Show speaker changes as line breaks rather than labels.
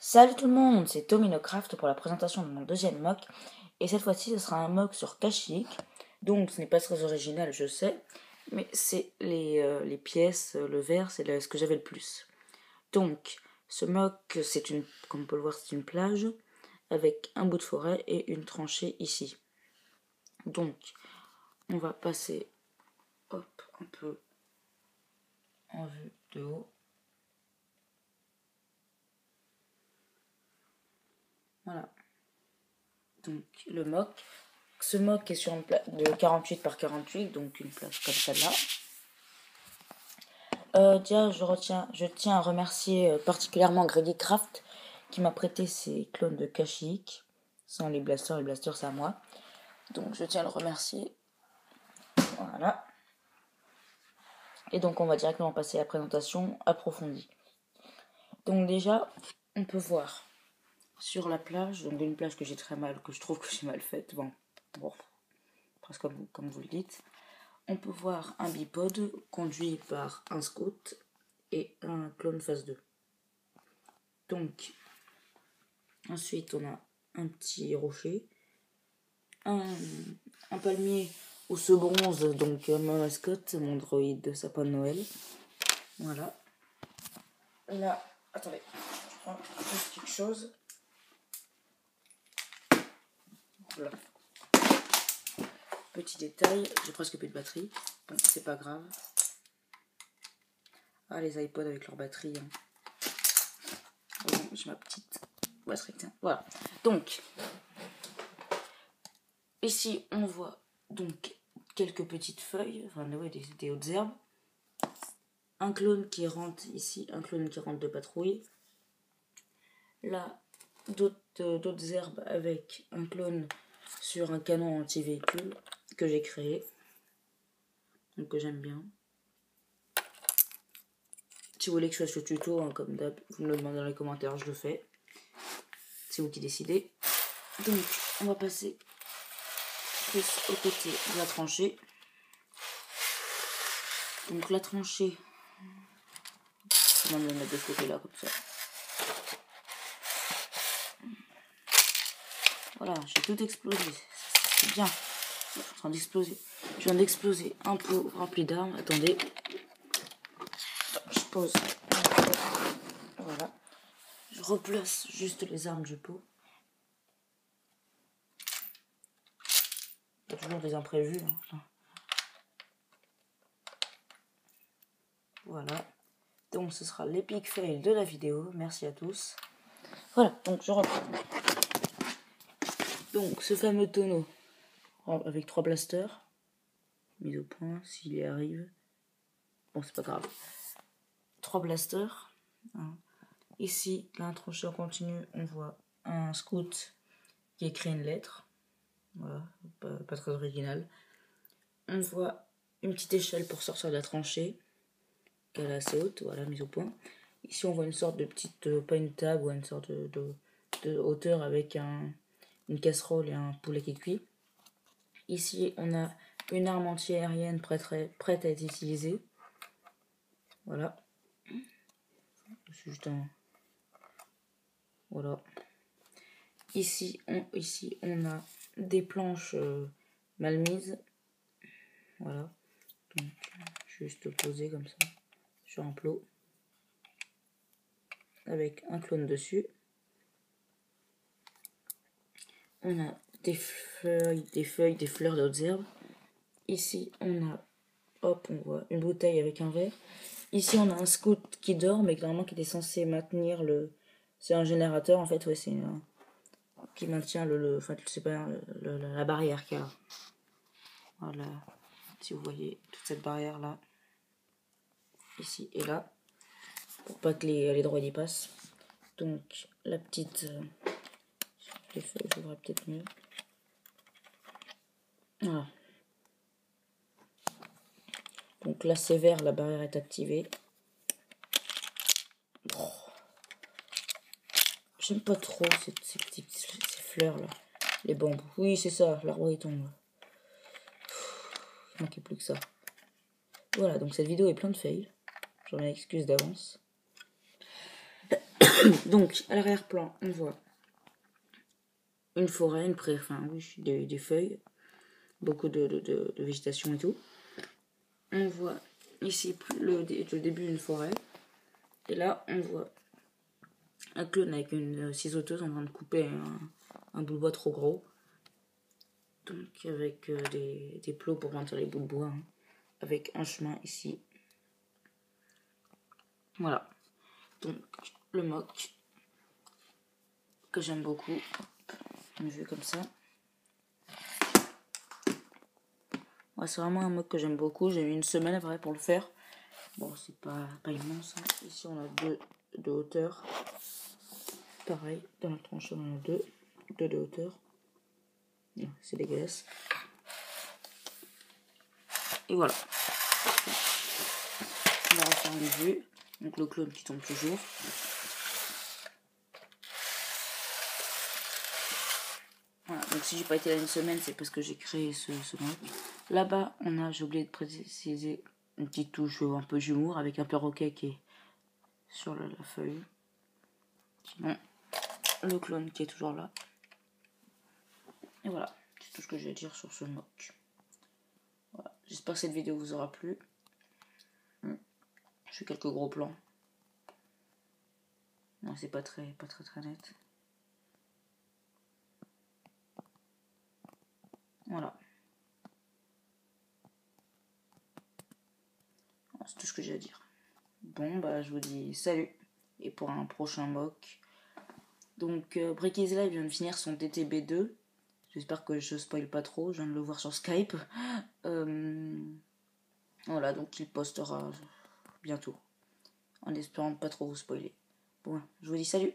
Salut tout le monde, c'est TominoCraft pour la présentation de mon deuxième mock. Et cette fois-ci, ce sera un mock sur Kashyyyk. Donc ce n'est pas très original, je sais. Mais c'est les pièces, le verre, c'est ce que j'avais le plus. Donc ce mock, comme on peut le voir, c'est une plage avec un bout de forêt et une tranchée ici. Donc on va passer un peu en vue de haut. Voilà. Donc le mock. Ce mock est sur une plage de 48 par 48, donc une plage comme celle-là. Je tiens à remercier particulièrement GreedyCraft qui m'a prêté ses clones de Kashyyyk. Sans les blasters c'est à moi. Donc je tiens à le remercier. Voilà. Et donc on va directement passer à la présentation approfondie. Donc déjà, on peut voir sur la plage, donc une plage que j'ai que je trouve que j'ai mal faite. Bon, presque comme vous le dites. On peut voir un bipode conduit par un scout et un clone phase 2. Donc, ensuite, on a un petit rocher, un palmier où se bronze donc ma mascotte, mon droïde de sapin de Noël. Voilà. Là, attendez, je prends juste quelque chose. Voilà. Petit détail, j'ai presque plus de batterie. Bon, c'est pas grave. Ah, les iPods avec leur batterie. Hein. Bon, j'ai ma petite batterie. Voilà. Donc, ici, on voit donc quelques petites feuilles, enfin ouais, des hautes herbes. Un clone qui rentre ici, un clone qui rentre de patrouille. Là, d'autres herbes avec un clone sur un canon anti-véhicule que j'ai créé. Donc que j'aime bien. Si vous voulez que je fasse le tuto, hein, comme d'hab, vous me le demandez dans les commentaires, je le fais. C'est vous qui décidez. Donc, on va passer plus au côté de la tranchée. Donc la tranchée, on va me le mettre de ce côté-là, comme ça. Voilà, j'ai tout explosé. C'est bien. Je suis en train d'exploser. Je viens d'exploser un pot rempli d'armes. Attendez. Je pose. Voilà. Je replace juste les armes du pot. Il y a toujours des imprévus. Hein. Voilà. Donc ce sera l'épic fail de la vidéo. Merci à tous. Voilà, donc je reprends. Donc ce fameux tonneau avec 3 blasters. Mise au point s'il y arrive. Bon, c'est pas grave. 3 blasters. Hein. Ici, là, un tranché en continu, on voit un scout qui écrit une lettre. Voilà, pas très original. On voit une petite échelle pour sortir de la tranchée, qu'elle est assez haute, voilà, mise au point. Ici, on voit une sorte de petite, pas une table, ou une sorte de hauteur avec une casserole et un poulet qui cuit. Ici, on a une arme anti-aérienne prête à être utilisée. Voilà. C'est juste un... Voilà. Ici, on a des planches mal mises. Voilà. Donc, juste posé comme ça sur un plot. Avec un clone dessus. On a des feuilles, des fleurs d'autres herbes. Ici, on a, on voit une bouteille avec un verre. Ici, on a un scout qui dort, mais normalement qui était censé maintenir le... C'est un générateur, en fait, ouais, c'est qui maintient enfin, c'est pas la barrière qu'il y a. Voilà, si vous voyez toute cette barrière là, ici et là, pour pas que les droïdes y passent. Donc la petite, les feuilles, je verrai peut-être mieux. Voilà. Donc là c'est vert, la barrière est activée. Oh. J'aime pas trop ces fleurs là, les bambous. Oui c'est ça, l'arbre il tombe. Il manquait plus que ça. Voilà, donc cette vidéo est pleine de fails. J'en ai excuse d'avance. Donc, à l'arrière-plan, on voit une forêt, enfin oui, des feuilles, beaucoup de végétation et tout. On voit ici le début d'une forêt. Et là, on voit un clone avec une ciseauteuse en train de couper un bout de bois trop gros. Donc, avec des plots pour monter les bouts de bois. Hein, avec un chemin ici. Voilà. Donc, le mock que j'aime beaucoup. Une vue comme ça. Ouais, c'est vraiment un mock que j'aime beaucoup. J'ai eu une semaine après pour le faire. Bon, c'est pas immense. Hein. Ici, on a deux de hauteur. Pareil, dans la tranche, on en a deux de hauteur. Non, c'est dégueulasse. Et voilà. On va refaire une vue. Donc le clone qui tombe toujours. Voilà, donc si j'ai pas été là une semaine, c'est parce que j'ai créé ce mock. Là-bas, j'ai oublié de préciser une petite touche un peu d'humour avec un perroquet qui est sur la feuille. Sinon, le clone qui est toujours là. Et voilà, c'est tout ce que j'ai à dire sur ce mock. Voilà. J'espère que cette vidéo vous aura plu. Je fais quelques gros plans. Non, c'est pas très net. Voilà. C'est tout ce que j'ai à dire. Bon, bah, je vous dis salut. Et pour un prochain mock. Donc, Breaky Live vient de finir son DTB2. J'espère que je spoil pas trop. Je viens de le voir sur Skype. Voilà, donc il postera bientôt. En espérant pas trop vous spoiler. Bon, je vous dis salut.